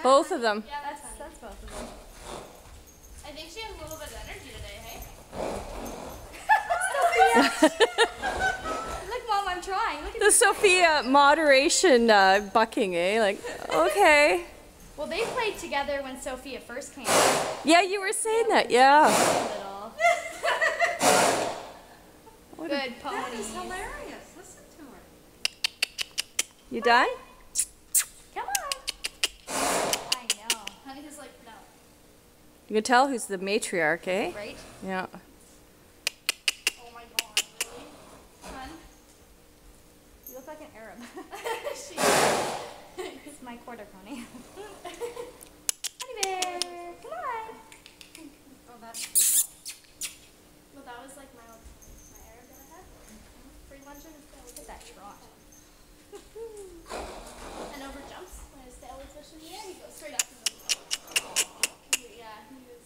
Both of them. Yeah, that's both of them. I think she has a little bit of energy today, hey? Look, Mom, I'm trying. Look at The Sophia moderation bucking, eh? Like, okay. Well, they played together when Sophia first came. Yeah, you were saying that, yeah. Little. Good pony. That is hilarious. Listen to her. You done? Come on. I know. Honey is like, no. You can tell who's the matriarch, eh? Right? Yeah. Oh my God, really? Hun? You look like an Arab. It's my quarter pony. Honey bear, come on. Oh, that's cool. Well, that was like my Arab that I had. Free lunch and his tail. Look at that trot. And over jumps when his tail is pushing in the air, he goes straight up and goes. Yeah, he was.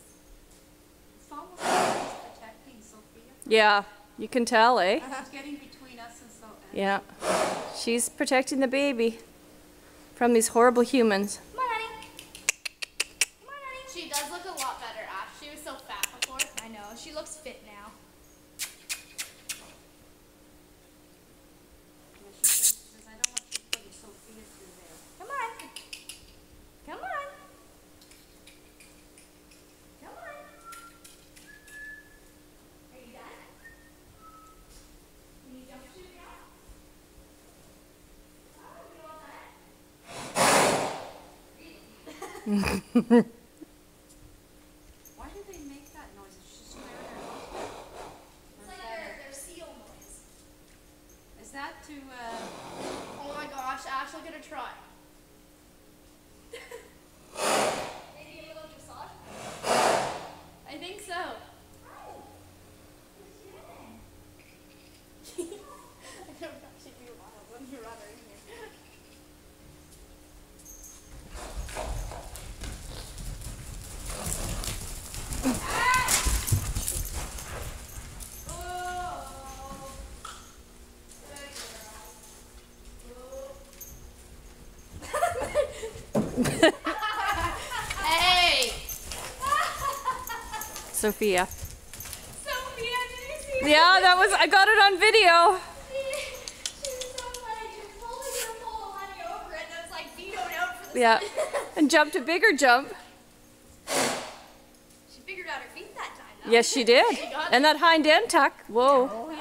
It's almost like he's protecting Sophia. Yeah, you can tell, eh? He's getting between us and so. Yeah. She's protecting the baby from these horrible humans. Come on, honey. Come on, honey. She does look a lot better, Ash. She was so fat before. I know. She looks fit now. She says, I don't want you putting Sophia through there. Come on. Come on. Come on. Are you done? Can you jump shoot now? Oh, you all done? Why do they make that noise? It's just weird. It's like their seal noise. Is that to, Oh my gosh, Ash, look at her trot. Maybe a little dressage? I think so. I don't actually do a lot of when you're rather in here. Hey! Sophia. Sophia, did you see Yeah, that was, I got it on video. She was so funny. She was pulling her pole honey over it, and it was like vetoed out for the Yeah. spin. And jumped a bigger jump. She figured out her feet that time, though. Yes, she did. She got And that hind end tuck. Whoa. Oh,